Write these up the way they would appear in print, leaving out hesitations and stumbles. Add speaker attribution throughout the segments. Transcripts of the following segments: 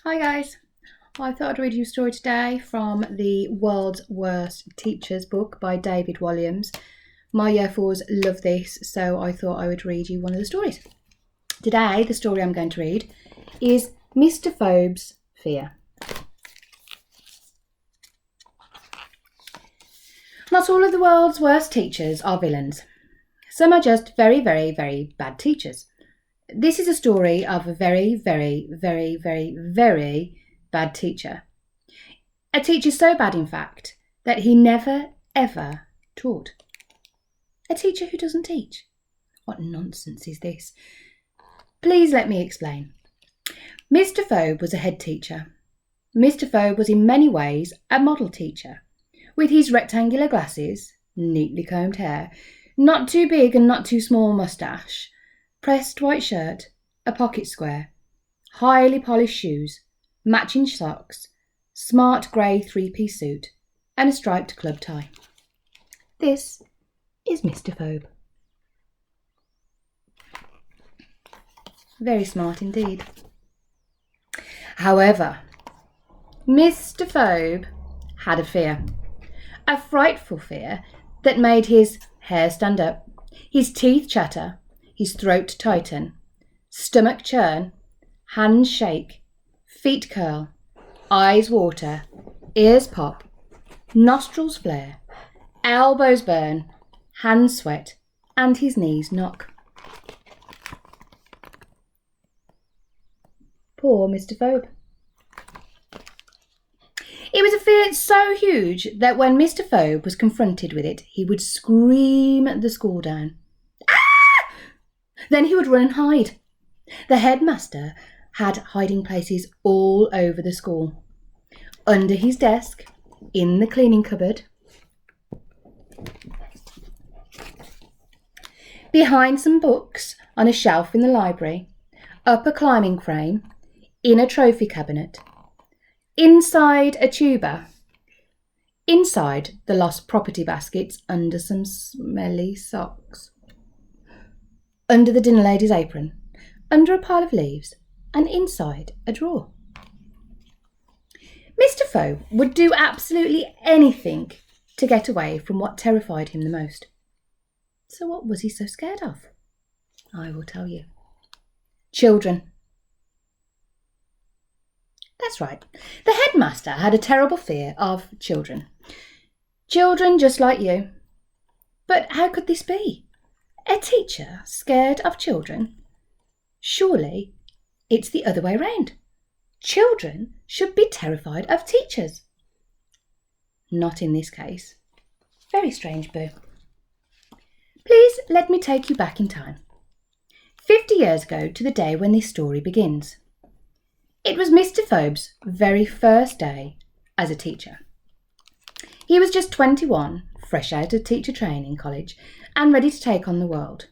Speaker 1: Hi guys, I thought I'd read you a story today from the World's Worst Teachers book by David Walliams. My year fours love this, so I thought I would read you one of the stories. Today, the story I'm going to read is Mr. Phobe's Fear. Not all of the world's worst teachers are villains. Some are just very, very, very bad teachers. This is a story of a very, very, very, very, very bad teacher. A teacher so bad, in fact, that he never, ever taught. A teacher who doesn't teach. What nonsense is this? Please let me explain. Mr. Phobe was a head teacher. Mr. Phobe was in many ways a model teacher. With his rectangular glasses, neatly combed hair, not too big and not too small moustache, pressed white shirt, a pocket square, highly polished shoes, matching socks, smart grey three-piece suit, and a striped club tie. This is Mr. Phobe. Very smart indeed. However, Mr. Phobe had a fear. A frightful fear that made his hair stand up, his teeth chatter, his throat tighten, stomach churn, hands shake, feet curl, eyes water, ears pop, nostrils flare, elbows burn, hands sweat, and his knees knock. Poor Mr. Phobe. It was a fear so huge that when Mr. Phobe was confronted with it, he would scream the school down. Ah! Then he would run and hide. The headmaster had hiding places all over the school. Under his desk, in the cleaning cupboard, behind some books on a shelf in the library, up a climbing frame, in a trophy cabinet, inside a tuba, inside the lost property baskets under some smelly socks, under the dinner lady's apron, under a pile of leaves, and inside a drawer. Mr. Phobe would do absolutely anything to get away from what terrified him the most. So what was he so scared of? I will tell you. Children. That's right. The headmaster had a terrible fear of children. Children just like you. But how could this be? A teacher scared of children? Surely it's the other way round. Children should be terrified of teachers. Not in this case. Very strange, Boo. Please let me take you back in time. 50 years ago to the day when this story begins. It was Mr. Phobe's very first day as a teacher. He was just 21, fresh out of teacher training college, and ready to take on the world.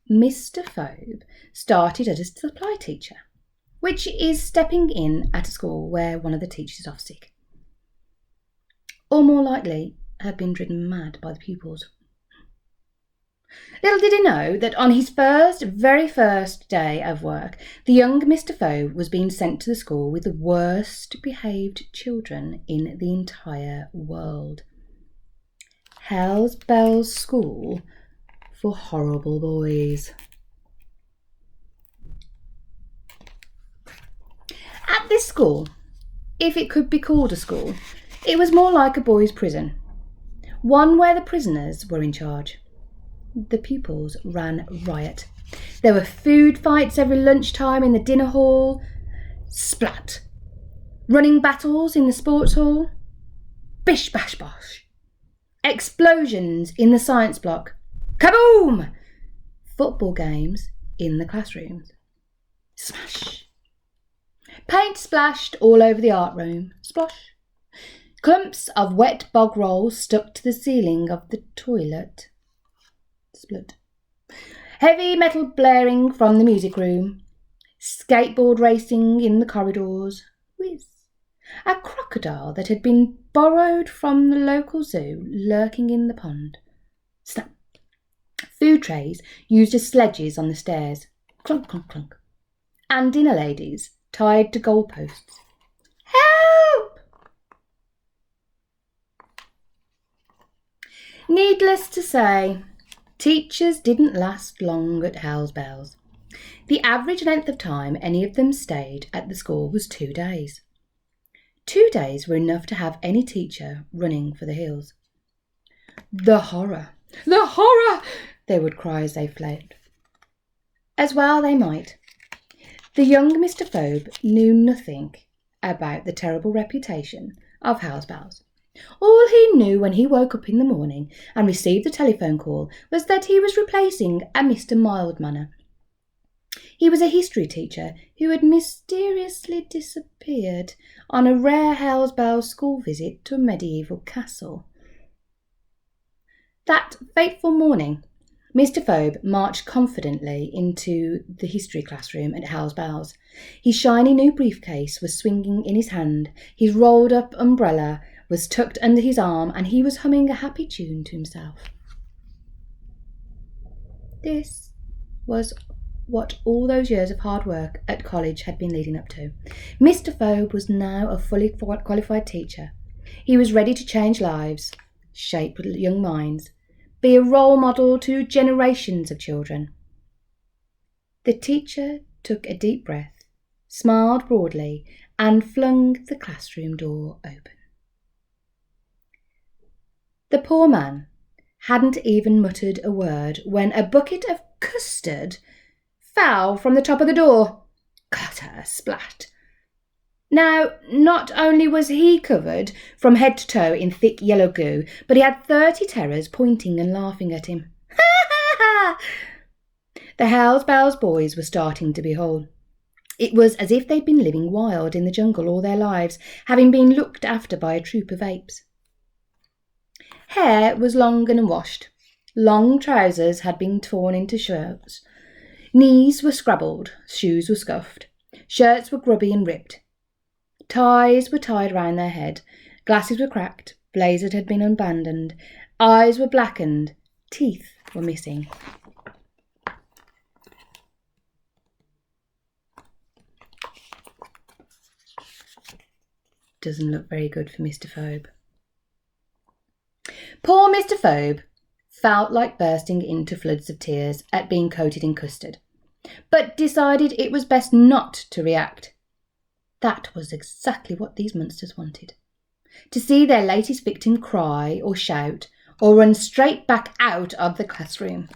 Speaker 1: Mr. Phobe started as a supply teacher, which is stepping in at a school where one of the teachers is off sick. Or more likely, had been driven mad by the pupils. Little did he know that on his very first day of work, the young Mr. Phobe was being sent to the school with the worst behaved children in the entire world. Hell's Bells School for horrible boys. At this school, if it could be called a school, it was more like a boys' prison, one where the prisoners were in charge. The pupils ran riot. There were food fights every lunchtime in the dinner hall. Splat. Running battles in the sports hall. Bish bash bosh. Explosions in the science block. Kaboom! Football games in the classrooms. Smash. Paint splashed all over the art room. Splosh. Clumps of wet bog rolls stuck to the ceiling of the toilet. Split. Heavy metal blaring from the music room. Skateboard racing in the corridors. Whiz. A crocodile that had been borrowed from the local zoo lurking in the pond. Snap. Food trays used as sledges on the stairs. Clunk, clunk, clunk. And dinner ladies tied to goalposts. Help! Needless to say, teachers didn't last long at Howl's Bells. The average length of time any of them stayed at the school was 2 days. 2 days were enough to have any teacher running for the hills. The horror! The horror! They would cry as they fled. As well they might. The young Mr. Phobe knew nothing about the terrible reputation of Howl's Bells. All he knew when he woke up in the morning and received the telephone call was that he was replacing a Mr. Mildmanner. He was a history teacher who had mysteriously disappeared on a rare Howl's Bells school visit to a medieval castle. That fateful morning, Mr. Phobe marched confidently into the history classroom at Howl's Bells. His shiny new briefcase was swinging in his hand, his rolled-up umbrella was tucked under his arm, and he was humming a happy tune to himself. This was what all those years of hard work at college had been leading up to. Mr. Phobe was now a fully qualified teacher. He was ready to change lives, shape young minds, be a role model to generations of children. The teacher took a deep breath, smiled broadly, and flung the classroom door open. The poor man hadn't even muttered a word when a bucket of custard fell from the top of the door. Clatter, splat. Now, not only was he covered from head to toe in thick yellow goo, but he had 30 terrors pointing and laughing at him. Ha ha ha! The Howl's Bells boys were starting to be whole. It was as if they'd been living wild in the jungle all their lives, having been looked after by a troop of apes. Hair was long and unwashed. Long trousers had been torn into shirts. Knees were scrabbled, shoes were scuffed, shirts were grubby and ripped. Ties were tied round their head, glasses were cracked, blazers had been abandoned, eyes were blackened, teeth were missing. Doesn't look very good for Mr. Phobe. Poor Mr. Phobe felt like bursting into floods of tears at being coated in custard, but decided it was best not to react. That was exactly what these monsters wanted. To see their latest victim cry or shout or run straight back out of the classroom.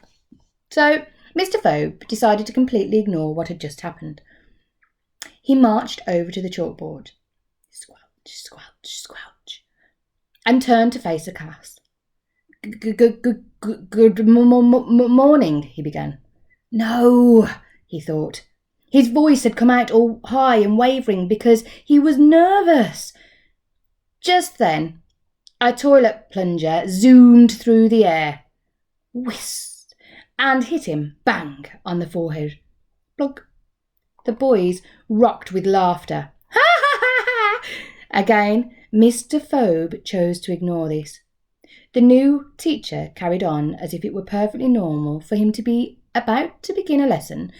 Speaker 1: So Mr. Phobe decided to completely ignore what had just happened. He marched over to the chalkboard, squelch, squelch, squelch, and turned to face the class. Good morning, he began. No, he thought. His voice had come out all high and wavering because he was nervous. Just then, a toilet plunger zoomed through the air, whist, and hit him, bang, on the forehead. Plunk. The boys rocked with laughter. Ha ha ha ha! Again, Mr. Phobe chose to ignore this. The new teacher carried on as if it were perfectly normal for him to be about to begin a lesson,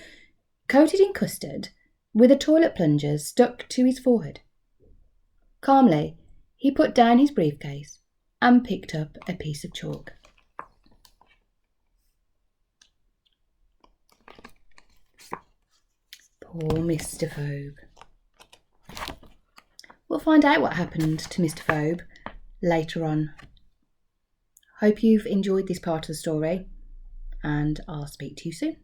Speaker 1: coated in custard, with a toilet plunger stuck to his forehead. Calmly, he put down his briefcase and picked up a piece of chalk. Poor Mr. Phobe. We'll find out what happened to Mr. Phobe later on. Hope you've enjoyed this part of the story, and I'll speak to you soon.